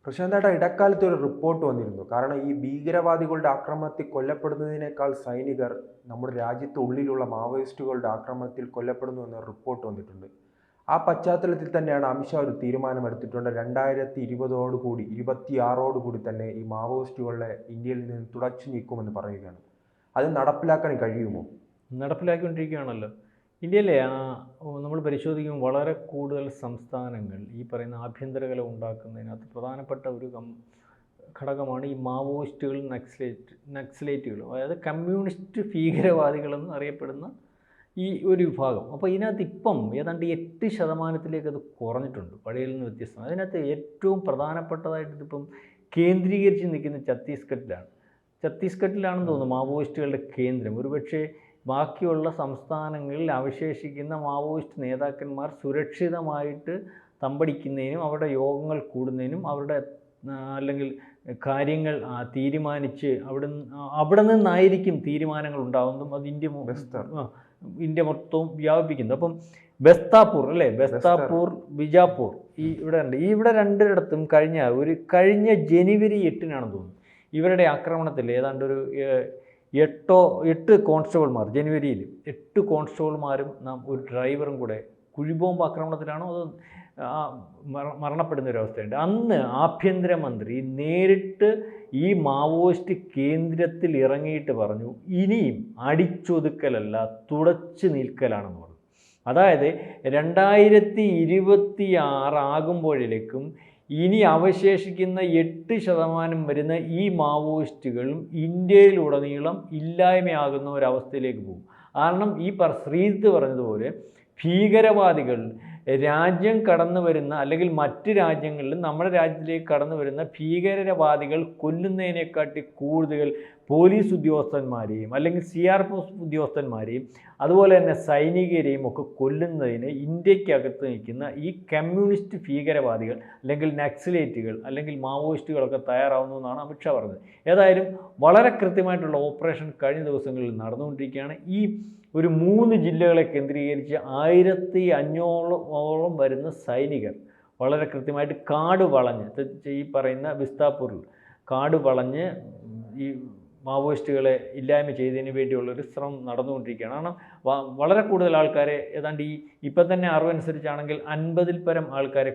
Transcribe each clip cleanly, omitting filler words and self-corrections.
പ്രശാന്തേട്ടാ, ഇടക്കാലത്ത് ഒരു റിപ്പോർട്ട് വന്നിരുന്നു. കാരണം ഈ ഭീകരവാദികളുടെ ആക്രമണത്തിൽ കൊല്ലപ്പെടുന്നതിനേക്കാൾ സൈനികർ നമ്മുടെ രാജ്യത്തുള്ളിലുള്ള മാവോയിസ്റ്റുകളുടെ ആക്രമണത്തിൽ കൊല്ലപ്പെടുന്നു എന്ന റിപ്പോർട്ട് വന്നിട്ടുണ്ട്. ആ പശ്ചാത്തലത്തിൽ തന്നെയാണ് അമിത്ഷാ ഒരു തീരുമാനമെടുത്തിട്ടുണ്ട്. 2020 26 തന്നെ ഈ മാവോയിസ്റ്റുകളെ ഇന്ത്യയിൽ നിന്ന് തുടച്ചു നീക്കുമെന്ന് പറയുകയാണ്. അത് നടപ്പിലാക്കാൻ കഴിയുമോ? നടപ്പിലാക്കിക്കൊണ്ടിരിക്കുകയാണല്ലോ. ഇന്ത്യയിലെ നമ്മൾ പരിശോധിക്കുമ്പോൾ വളരെ കൂടുതൽ സംസ്ഥാനങ്ങൾ ഈ പറയുന്ന ആഭ്യന്തര കലഹം ഉണ്ടാക്കുന്നതിനകത്ത് പ്രധാനപ്പെട്ട ഒരു ഘടകമാണ് ഈ മാവോയിസ്റ്റുകൾ, നക്സലേറ്റുകൾ, അതായത് കമ്മ്യൂണിസ്റ്റ് ഭീകരവാദികളെന്ന് അറിയപ്പെടുന്ന ഈ ഒരു വിഭാഗം. അപ്പോൾ ഇതിനകത്ത് ഇപ്പം ഏതാണ്ട് 8% അത് കുറഞ്ഞിട്ടുണ്ട്, പഴയതിൽ നിന്ന് വ്യത്യസ്തം. അതിനകത്ത് ഏറ്റവും പ്രധാനപ്പെട്ടതായിട്ട് ഇതിപ്പം കേന്ദ്രീകരിച്ച് നിൽക്കുന്ന ഛത്തീസ്ഗഡിലാണെന്ന് തോന്നുന്നു മാവോയിസ്റ്റുകളുടെ കേന്ദ്രം. ഒരുപക്ഷെ ബാക്കിയുള്ള സംസ്ഥാനങ്ങളിൽ അവശേഷിക്കുന്ന മാവോയിസ്റ്റ് നേതാക്കന്മാർ സുരക്ഷിതമായിട്ട് തമ്പടിക്കുന്നതിനും അവരുടെ യോഗങ്ങൾ കൂടുന്നതിനും അവരുടെ അല്ലെങ്കിൽ കാര്യങ്ങൾ തീരുമാനിച്ച് അവിടെ നിന്നായിരിക്കും തീരുമാനങ്ങൾ ഉണ്ടാകുന്നതും. അത് ഇന്ത്യ മൊത്തവും വ്യാപിപ്പിക്കുന്നത്. അപ്പം ബസ്താപൂർ, ബിജാപൂർ ഇവിടെ രണ്ടിടത്തും കഴിഞ്ഞ ജനുവരി 8-നാണെന്ന് തോന്നുന്നു ഇവരുടെ ആക്രമണത്തിൽ ഏതാണ്ട് ഒരു 8 കോൺസ്റ്റബിൾമാർ, ജനുവരിയിൽ 8 കോൺസ്റ്റബിൾമാരും ഒരു ഡ്രൈവറും കൂടെ കുഴിബോംബ് ആക്രമണത്തിലാണോ അതോ മരണപ്പെടുന്ന ഒരവസ്ഥയുണ്ട്. അന്ന് ആഭ്യന്തരമന്ത്രി നേരിട്ട് ഈ മാവോയിസ്റ്റ് കേന്ദ്രത്തിൽ ഇറങ്ങിയിട്ട് പറഞ്ഞു, ഇനിയും അടിച്ചൊതുക്കലല്ല തുടച്ചു നിൽക്കലാണെന്ന് പറഞ്ഞു. അതായത് 2026 ആകുമ്പോഴേക്കും ഇനി അവശേഷിക്കുന്ന 8% വരുന്ന ഈ മാവോയിസ്റ്റുകളും ഇന്ത്യയിലുടനീളം ഇല്ലായ്മയാകുന്ന ഒരവസ്ഥയിലേക്ക് പോകും. കാരണം ഈ ശ്രീജിത്ത് പറഞ്ഞതുപോലെ ഭീകരവാദികൾ രാജ്യം കടന്നു വരുന്ന അല്ലെങ്കിൽ മറ്റ് രാജ്യങ്ങളിലും നമ്മുടെ രാജ്യത്തിലേക്ക് കടന്നു വരുന്ന ഭീകരവാദികൾ കൊല്ലുന്നതിനെക്കാട്ടി കൂടുതൽ പോലീസ് ഉദ്യോഗസ്ഥന്മാരെയും അല്ലെങ്കിൽ CRP ഉദ്യോഗസ്ഥന്മാരെയും അതുപോലെ തന്നെ സൈനികരെയും ഒക്കെ കൊല്ലുന്നതിന് ഇന്ത്യക്കകത്ത് നിൽക്കുന്ന ഈ കമ്മ്യൂണിസ്റ്റ് ഭീകരവാദികൾ അല്ലെങ്കിൽ നക്സലേറ്റുകൾ അല്ലെങ്കിൽ മാവോയിസ്റ്റുകളൊക്കെ തയ്യാറാവുന്നു എന്നാണ് അമിത്ഷാ പറഞ്ഞത്. ഏതായാലും വളരെ കൃത്യമായിട്ടുള്ള ഓപ്പറേഷൻ കഴിഞ്ഞ ദിവസങ്ങളിൽ നടന്നുകൊണ്ടിരിക്കുകയാണ്. ഈ ഒരു 3 ജില്ലകളെ കേന്ദ്രീകരിച്ച് 1500ഓളം വരുന്ന സൈനികർ വളരെ കൃത്യമായിട്ട് കാട് വളഞ്ഞ് ഈ പറയുന്ന ബിസ്താപൂരിൽ കാട് വളഞ്ഞ് ഈ മാവോയിസ്റ്റുകളെ ഇല്ലായ്മ ചെയ്തതിന് വേണ്ടിയുള്ളൊരു ശ്രമം നടന്നുകൊണ്ടിരിക്കുകയാണ്. കാരണം വളരെ കൂടുതൽ ആൾക്കാരെ ഏതാണ്ട് ഇപ്പം തന്നെ അറിവനുസരിച്ചാണെങ്കിൽ 50-ൽ പരം ആൾക്കാരെ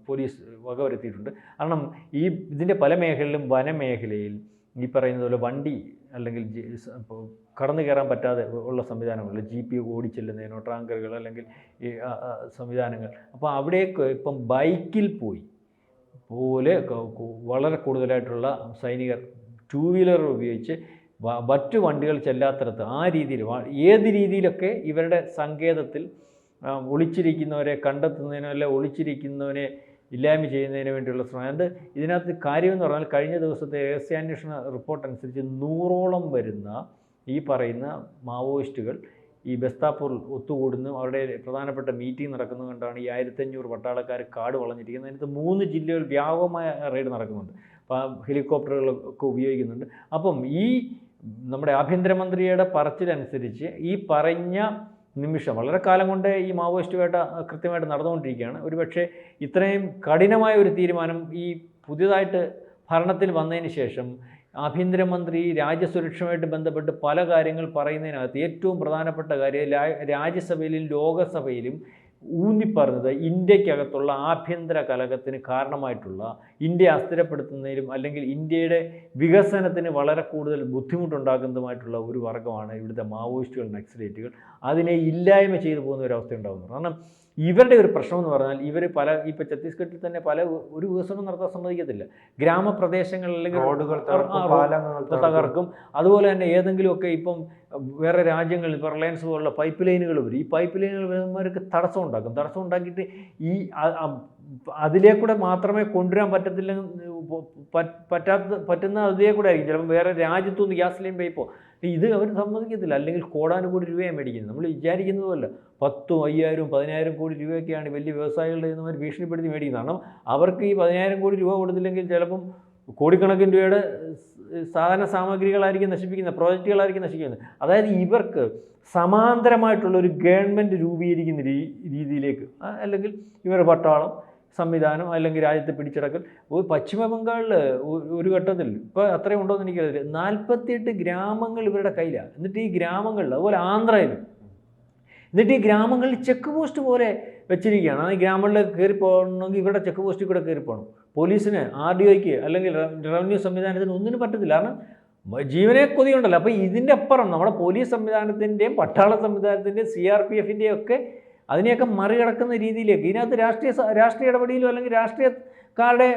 പോലീസ് വകവരുത്തിയിട്ടുണ്ട്. കാരണം ഇതിൻ്റെ പല മേഖലയിലും വനമേഖലയിൽ ഈ പറയുന്നത് പോലെ വണ്ടി അല്ലെങ്കിൽ കടന്നു കയറാൻ പറ്റാതെ ഉള്ള സംവിധാനങ്ങൾ, ജീപ്പ് ഓടിച്ചെല്ലുന്നതിനോ ട്രാങ്കറുകൾ അല്ലെങ്കിൽ ഈ സംവിധാനങ്ങൾ. അപ്പോൾ അവിടേക്ക് ഇപ്പം ബൈക്കിൽ പോലെ വളരെ കൂടുതലായിട്ടുള്ള സൈനികർ 2 വീലർ ഉപയോഗിച്ച് മറ്റു വണ്ടികൾ ചെല്ലാത്തിടത്ത് ആ രീതിയിൽ ഏത് രീതിയിലൊക്കെ ഇവരുടെ സങ്കേതത്തിൽ ഒളിച്ചിരിക്കുന്നവരെ കണ്ടെത്തുന്നതിനോ അല്ലെ ഒളിച്ചിരിക്കുന്നവനെ ഇല്ലായ്മ ചെയ്യുന്നതിന് വേണ്ടിയുള്ള ശ്രമം. അതുകൊണ്ട് ഇതിനകത്ത് കാര്യമെന്ന് പറഞ്ഞാൽ കഴിഞ്ഞ ദിവസത്തെ രഹസ്യാന്വേഷണ റിപ്പോർട്ട് അനുസരിച്ച് 100ഓളം വരുന്ന ഈ പറയുന്ന മാവോയിസ്റ്റുകൾ ഈ ബസ്താപൂർ ഒത്തുകൂടുന്നു. അവരുടെ പ്രധാനപ്പെട്ട മീറ്റിംഗ് നടക്കുന്നത് കൊണ്ടാണ് ഈ 1500 പട്ടാളക്കാർ കാട് വളഞ്ഞിരിക്കുന്നത്. അതിനകത്ത് 3 ജില്ലകൾ വ്യാപകമായ റെയ്ഡ് നടക്കുന്നുണ്ട്. ഹെലികോപ്റ്ററുകളൊക്കെ ഉപയോഗിക്കുന്നുണ്ട്. അപ്പം ഈ നമ്മുടെ ആഭ്യന്തരമന്ത്രിയുടെ പറച്ചിലനുസരിച്ച് ഈ പറഞ്ഞ നിമിഷം വളരെ കാലം കൊണ്ട് ഈ മാവോയിസ്റ്റ് വേട്ട കൃത്യമായിട്ട് നടന്നുകൊണ്ടിരിക്കുകയാണ്. ഒരുപക്ഷെ ഇത്രയും കഠിനമായ ഒരു തീരുമാനം ഈ പുതിയതായിട്ട് ഭരണത്തിൽ വന്നതിന് ശേഷം ആഭ്യന്തരമന്ത്രി രാജ്യസുരക്ഷയുമായിട്ട് ബന്ധപ്പെട്ട് പല കാര്യങ്ങൾ പറയുന്നതിനകത്ത് ഏറ്റവും പ്രധാനപ്പെട്ട കാര്യം രാജ്യസഭയിലും ലോകസഭയിലും ഊന്നിപ്പറഞ്ഞത് ഇന്ത്യക്കകത്തുള്ള ആഭ്യന്തര കലഹത്തിന് കാരണമായിട്ടുള്ള ഇന്ത്യ അസ്ഥിരപ്പെടുത്തുന്നതിലും അല്ലെങ്കിൽ ഇന്ത്യയുടെ വികസനത്തിന് വളരെ കൂടുതൽ ബുദ്ധിമുട്ടുണ്ടാക്കുന്നതുമായിട്ടുള്ള ഒരു വർഗ്ഗമാണ് ഇവിടുത്തെ മാവോയിസ്റ്റുകൾ, നക്സലേറ്റുകൾ. അതിനെ ഇല്ലായ്മ ചെയ്തു പോകുന്ന ഒരവസ്ഥ ഉണ്ടാകുന്നു. കാരണം ഇവരുടെ ഒരു പ്രശ്നം എന്ന് പറഞ്ഞാൽ ഇപ്പോൾ ഛത്തീസ്ഗഡിൽ തന്നെ ഒരു വികസനം നടത്താൻ സമ്മതിക്കത്തില്ല. ഗ്രാമപ്രദേശങ്ങൾ അല്ലെങ്കിൽ തകർക്കും. അതുപോലെ തന്നെ ഏതെങ്കിലുമൊക്കെ ഇപ്പം വേറെ രാജ്യങ്ങളിൽ ഇപ്പോൾ റിലയൻസ് പോലുള്ള പൈപ്പ് ലൈനുകൾ വരും. ഈ പൈപ്പ് ലൈനുകൾ വരുന്നവർക്ക് തടസ്സം ഉണ്ടാക്കിയിട്ട് അതിലേക്കൂടെ മാത്രമേ കൊണ്ടുവരാൻ പറ്റുന്ന അതിലേ കൂടെ ആയിരിക്കും. ചിലപ്പോൾ വേറെ രാജ്യത്തുനിന്ന് ഗ്യാസ് ലൈൻ പൈപ്പോ ഇത് അവർ സമ്മതിക്കത്തില്ല. അല്ലെങ്കിൽ കോടാനുകോടി രൂപയാണ് മേടിക്കുന്നത്. നമ്മൾ വിചാരിക്കുന്നതുമല്ല 10, 5,000, 10,000 കോടി രൂപയൊക്കെയാണ് വലിയ വ്യവസായികളുടെ നിന്നവർ ഭീഷണിപ്പെടുത്തി മേടിക്കുന്നത്. കാരണം അവർക്ക് ഈ 10,000 കോടി രൂപ കൊടുത്തില്ലെങ്കിൽ ചിലപ്പം കോടിക്കണക്കിന് രൂപയുടെ സാധന സാമഗ്രികളായിരിക്കും നശിപ്പിക്കുന്നത്, പ്രോജക്റ്റുകളായിരിക്കും നശിപ്പിക്കുന്നത്. അതായത് ഇവർക്ക് സമാന്തരമായിട്ടുള്ളൊരു ഗവൺമെൻറ് രൂപീകരിക്കുന്ന രീതിയിലേക്ക് അല്ലെങ്കിൽ ഇവരുടെ പട്ടാളം, സംവിധാനം അല്ലെങ്കിൽ രാജ്യത്തെ പിടിച്ചടക്കൽ. പശ്ചിമ ബംഗാളിൽ ഒരു ഘട്ടത്തിൽ, ഇപ്പോൾ അത്രയും ഉണ്ടോ എന്ന് എനിക്കറിയില്ല, 48 ഗ്രാമങ്ങൾ ഇവരുടെ കയ്യിലാണ്. എന്നിട്ട് ഈ ഗ്രാമങ്ങളിൽ, അതുപോലെ ആന്ധ്രയിലും, എന്നിട്ട് ഈ ഗ്രാമങ്ങളിൽ ചെക്ക് പോസ്റ്റ് പോലെ വെച്ചിരിക്കുകയാണ്. ഈ ഗ്രാമങ്ങളിൽ കയറി പോകണമെങ്കിൽ ഇവരുടെ ചെക്ക് പോസ്റ്റിൽ കൂടെ കയറി പോകണം. പോലീസിന്, RDOയ്ക്ക് അല്ലെങ്കിൽ റവന്യൂ സംവിധാനത്തിന് ഒന്നിനും പറ്റത്തില്ല. കാരണം ജീവനെ കൊതിയുണ്ടല്ലോ. അപ്പോൾ ഇതിൻ്റെ അപ്പുറം നമ്മുടെ പോലീസ് സംവിധാനത്തിൻ്റെയും പട്ടാള സംവിധാനത്തിൻ്റെയും CRPFൻ്റെയും ഒക്കെ അതിനെയൊക്കെ മറികടക്കുന്ന രീതിയിലേക്ക് ഇതിനകത്ത് രാഷ്ട്രീയ ഇടപെടലും അല്ലെങ്കിൽ രാഷ്ട്രീയക്കാരുടെ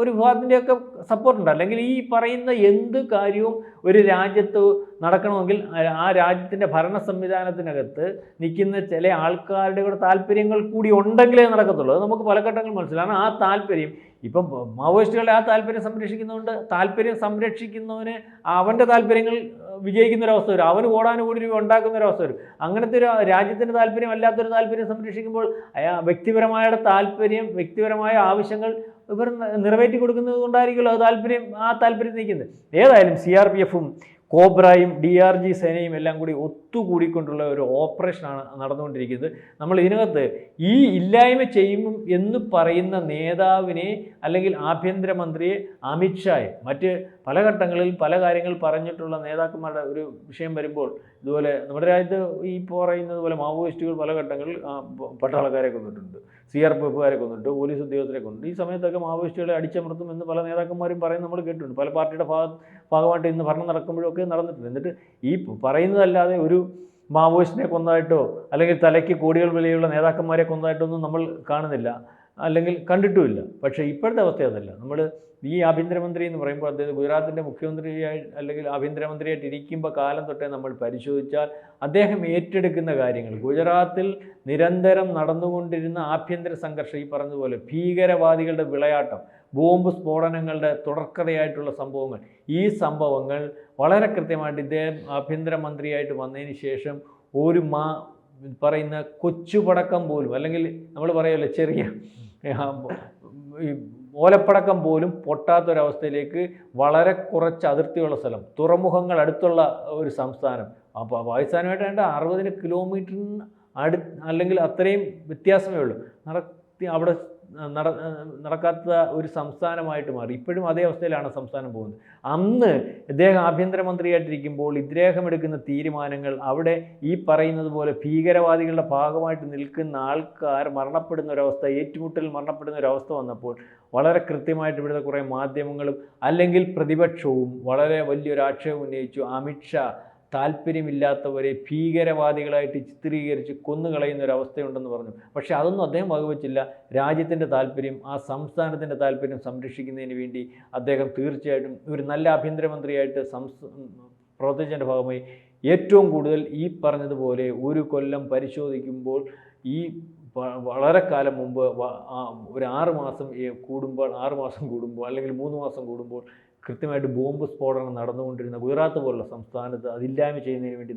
ഒരു വിഭാഗത്തിൻ്റെയൊക്കെ സപ്പോർട്ടുണ്ട്. അല്ലെങ്കിൽ ഈ പറയുന്ന എന്ത് കാര്യവും ഒരു രാജ്യത്ത് നടക്കണമെങ്കിൽ ആ രാജ്യത്തിൻ്റെ ഭരണ സംവിധാനത്തിനകത്ത് നിൽക്കുന്ന ചില ആൾക്കാരുടെ കൂടെ താല്പര്യങ്ങൾ കൂടി ഉണ്ടെങ്കിലേ നടക്കത്തുള്ളൂ. അത് നമുക്ക് പല ഘട്ടങ്ങളിൽ മനസ്സിലാണ്. ആ താല്പര്യം ഇപ്പം മാവോയിസ്റ്റുകളുടെ ആ താല്പര്യം സംരക്ഷിക്കുന്നതുകൊണ്ട് താല്പര്യം സംരക്ഷിക്കുന്നവന് അവൻ്റെ താല്പര്യങ്ങൾ വിജയിക്കുന്നൊരവസ്ഥ വരും. അവന് കോടാനുകൂടി രൂപ ഉണ്ടാക്കുന്നൊരവസ്ഥ വരും. അങ്ങനത്തെ ഒരു രാജ്യത്തിൻ്റെ താല്പര്യം അല്ലാത്തൊരു താല്പര്യം സംരക്ഷിക്കുമ്പോൾ വ്യക്തിപരമായ താല്പര്യം, വ്യക്തിപരമായ ആവശ്യങ്ങൾ ഇവർ നിറവേറ്റി കൊടുക്കുന്നത് കൊണ്ടായിരിക്കുമല്ലോ ആ താല്പര്യം നിൽക്കുന്നത്. ഏതായാലും CRPFും കോബ്രയും DRG സേനയും എല്ലാം കൂടി ഒത്തുകൂടിക്കൊണ്ടുള്ള ഒരു ഓപ്പറേഷനാണ് നടന്നുകൊണ്ടിരിക്കുന്നത്. നമ്മൾ ഇതിനകത്ത് ഈ ഇല്ലായ്മ ചെയ്യും എന്ന് പറയുന്ന നേതാവിനെ അല്ലെങ്കിൽ ആഭ്യന്തരമന്ത്രിയെ, അമിത്ഷായെ, മറ്റ് പല ഘട്ടങ്ങളിൽ പല കാര്യങ്ങൾ പറഞ്ഞിട്ടുള്ള നേതാക്കന്മാരുടെ ഒരു വിഷയം വരുമ്പോൾ, ഇതുപോലെ നമ്മുടെ രാജ്യത്ത് ഈ പറയുന്നത് പോലെ മാവോയിസ്റ്റുകൾ പല ഘട്ടങ്ങളിൽ പട്ടാളക്കാരെ കൊന്നിട്ടുണ്ട്, CRPFുകാരെ കൊന്നിട്ടുണ്ട്, പോലീസ് ഉദ്യോഗസ്ഥരെ കൊന്നിട്ടുണ്ട്. ഈ സമയത്തൊക്കെ മാവോയിസ്റ്റുകളെ അടിച്ചമർത്തും എന്ന് പല നേതാക്കന്മാരും പറയും, നമ്മൾ കേട്ടിട്ടുണ്ട്. പല പാർട്ടിയുടെ ഭാഗമായിട്ട് ഇന്ന് ഭരണം നടക്കുമ്പോഴൊക്കെ നടന്നിട്ടുണ്ട്. എന്നിട്ട് ഈ പറയുന്നതല്ലാതെ ഒരു മാവോയിസ്റ്റിനെ കൊന്നതായിട്ടോ അല്ലെങ്കിൽ തലയ്ക്ക് കോടികൾ വിലയുള്ള നേതാക്കന്മാരെ കൊന്നതായിട്ടോ ഒന്നും നമ്മൾ കാണുന്നില്ല, അല്ലെങ്കിൽ കണ്ടിട്ടുമില്ല. പക്ഷേ ഇപ്പോഴത്തെ അവസ്ഥ അതല്ല. നമ്മൾ ഈ ആഭ്യന്തരമന്ത്രി എന്ന് പറയുമ്പോൾ അദ്ദേഹം ഗുജറാത്തിൻ്റെ മുഖ്യമന്ത്രിയായി അല്ലെങ്കിൽ ആഭ്യന്തരമന്ത്രിയായിട്ട് ഇരിക്കുമ്പോൾ കാലം തൊട്ടേ നമ്മൾ പരിശോധിച്ചാൽ അദ്ദേഹം ഏറ്റെടുക്കുന്ന കാര്യങ്ങൾ, ഗുജറാത്തിൽ നിരന്തരം നടന്നുകൊണ്ടിരുന്ന ആഭ്യന്തര സംഘർഷം, ഈ പറഞ്ഞതുപോലെ ഭീകരവാദികളുടെ വിളയാട്ടം, ബോംബ് സ്ഫോടനങ്ങളുടെ തുടർക്കഥയായിട്ടുള്ള സംഭവങ്ങൾ, ഈ സംഭവങ്ങൾ വളരെ കൃത്യമായിട്ട് ഇദ്ദേഹം ആഭ്യന്തരമന്ത്രിയായിട്ട് വന്നതിന് ശേഷം ഒരു പറയുന്ന കൊച്ചുപടക്കം പോലും, അല്ലെങ്കിൽ നമ്മൾ പറയുമല്ലോ ചെറിയ ഈ ഓലപ്പടക്കം പോലും പൊട്ടാത്തൊരവസ്ഥയിലേക്ക്, വളരെ കുറച്ച് അതിർത്തിയുള്ള സ്ഥലം, തുറമുഖങ്ങൾ അടുത്തുള്ള ഒരു സംസ്ഥാനം, അപ്പോൾ പാകിസ്ഥാനുമായിട്ട് വേണ്ട 60 കിലോമീറ്ററിന് അല്ലെങ്കിൽ അത്രയും വ്യത്യാസമേ ഉള്ളൂ, അവിടെ നടക്കാത്ത ഒരു സംസ്ഥാനമായിട്ട് മാറി. ഇപ്പോഴും അതേ അവസ്ഥയിലാണ് സംസ്ഥാനം പോകുന്നത്. അന്ന് ഇദ്ദേഹം ആഭ്യന്തരമന്ത്രിയായിട്ടിരിക്കുമ്പോൾ ഇദ്ദേഹം എടുക്കുന്ന തീരുമാനങ്ങൾ, അവിടെ ഈ പറയുന്നത് പോലെ ഭീകരവാദികളുടെ ഭാഗമായിട്ട് നിൽക്കുന്ന ആൾക്കാർ മരണപ്പെടുന്ന ഒരവസ്ഥ, ഏറ്റുമുട്ടലിൽ മരണപ്പെടുന്ന ഒരവസ്ഥ വന്നപ്പോൾ വളരെ കൃത്യമായിട്ട് ഇവിടുത്തെ കുറേ മാധ്യമങ്ങളും അല്ലെങ്കിൽ പ്രതിപക്ഷവും വളരെ വലിയൊരു ആക്ഷേപം ഉന്നയിച്ചു. അമിത്ഷാ താല്പര്യമില്ലാത്തവരെ ഭീകരവാദികളായിട്ട് ചിത്രീകരിച്ച് കൊന്നുകളയുന്ന ഒരു അവസ്ഥയുണ്ടെന്ന് പറഞ്ഞു. പക്ഷേ അതൊന്നും അദ്ദേഹം വകവച്ചില്ല. രാജ്യത്തിൻ്റെ താല്പര്യം, ആ സംസ്ഥാനത്തിൻ്റെ താല്പര്യം സംരക്ഷിക്കുന്നതിന് വേണ്ടി അദ്ദേഹം തീർച്ചയായിട്ടും ഒരു നല്ല ആഭ്യന്തരമന്ത്രിയായിട്ട് പ്രവർത്തിച്ചതിൻ്റെ ഭാഗമായി ഏറ്റവും കൂടുതൽ ഈ പറഞ്ഞതുപോലെ ഒരു കൊല്ലം പരിശോധിക്കുമ്പോൾ ഈ വളരെ കാലം മുമ്പ് ഒരു 6 മാസം കൂടുമ്പോൾ അല്ലെങ്കിൽ 3 മാസം കൂടുമ്പോൾ കൃത്യമായിട്ട് ബോംബ് സ്ഫോടനം നടന്നുകൊണ്ടിരുന്ന ഗുജറാത്ത് പോലുള്ള സംസ്ഥാനത്ത് അതില്ലായ്മ ചെയ്യുന്നതിന് വേണ്ടി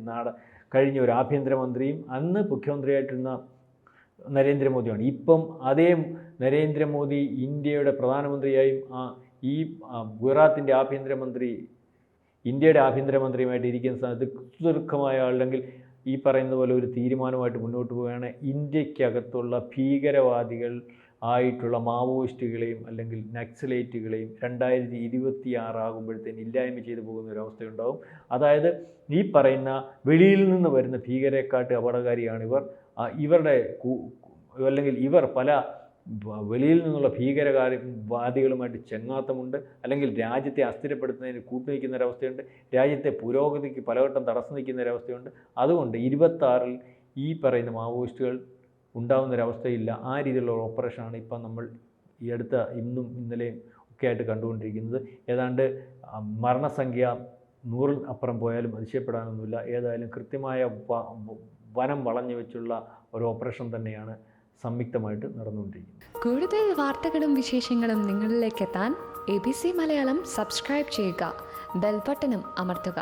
കഴിഞ്ഞ ഒരു ആഭ്യന്തരമന്ത്രിയും അന്ന് മുഖ്യമന്ത്രിയായിട്ടിരുന്ന നരേന്ദ്രമോദിയാണ്. ഇപ്പം അതേ നരേന്ദ്രമോദി ഇന്ത്യയുടെ പ്രധാനമന്ത്രിയായും ഈ ഗുജറാത്തിൻ്റെ ആഭ്യന്തരമന്ത്രി ഇന്ത്യയുടെ ആഭ്യന്തരമന്ത്രിയുമായിട്ട് ഇരിക്കുന്ന സ്ഥാനത്ത് ദീർഘമായ അല്ലെങ്കിൽ ഈ പറയുന്ന പോലെ ഒരു തീരുമാനമായിട്ട് മുന്നോട്ട് പോവുകയാണ്. ഇന്ത്യക്കകത്തുള്ള ഭീകരവാദികൾ ആയിട്ടുള്ള മാവോയിസ്റ്റുകളെയും അല്ലെങ്കിൽ നക്സലൈറ്റുകളെയും 2026 ആകുമ്പോഴത്തേന് ഇല്ലായ്മ ചെയ്തു പോകുന്ന ഒരവസ്ഥയുണ്ടാകും. അതായത് ഈ പറയുന്ന വെളിയിൽ നിന്ന് വരുന്ന ഭീകരരെക്കാട്ട് അപകടകാരിയാണ് ഇവരുടെ അല്ലെങ്കിൽ ഇവർ പല വെളിയിൽ നിന്നുള്ള ഭീകരവാദികളുമായിട്ട് ചെങ്ങാത്തമുണ്ട്, അല്ലെങ്കിൽ രാജ്യത്തെ അസ്ഥിരപ്പെടുത്തുന്നതിന് കൂട്ടുനിൽക്കുന്ന ഒരവസ്ഥയുണ്ട്, രാജ്യത്തെ പുരോഗതിക്ക് പലവട്ടം തടസ്സം നിൽക്കുന്ന ഒരവസ്ഥയുണ്ട്. അതുകൊണ്ട് 26-ൽ ഈ പറയുന്ന മാവോയിസ്റ്റുകൾ ഉണ്ടാകുന്നൊരവസ്ഥയില്ല. ആ രീതിയിലുള്ള ഓപ്പറേഷനാണ് ഇപ്പം നമ്മൾ ഈ അടുത്ത ഇന്നും ഇന്നലെയും ഒക്കെ ആയിട്ട് കണ്ടുകൊണ്ടിരിക്കുന്നത്. ഏതാണ്ട് മരണസംഖ്യ 100-ൽ അപ്പുറം പോയാലും അതിശയപ്പെടാനൊന്നുമില്ല. ഏതായാലും കൃത്യമായ വനം വളഞ്ഞു വെച്ചുള്ള ഒരു ഓപ്പറേഷൻ തന്നെയാണ് സംയുക്തമായിട്ട് നടന്നുകൊണ്ടിരിക്കുന്നത്. കൂടുതൽ വാർത്തകളും വിശേഷങ്ങളും നിങ്ങളിലേക്ക് എത്താൻ ABC മലയാളം സബ്സ്ക്രൈബ് ചെയ്യുക, ബെൽ ബട്ടണും അമർത്തുക.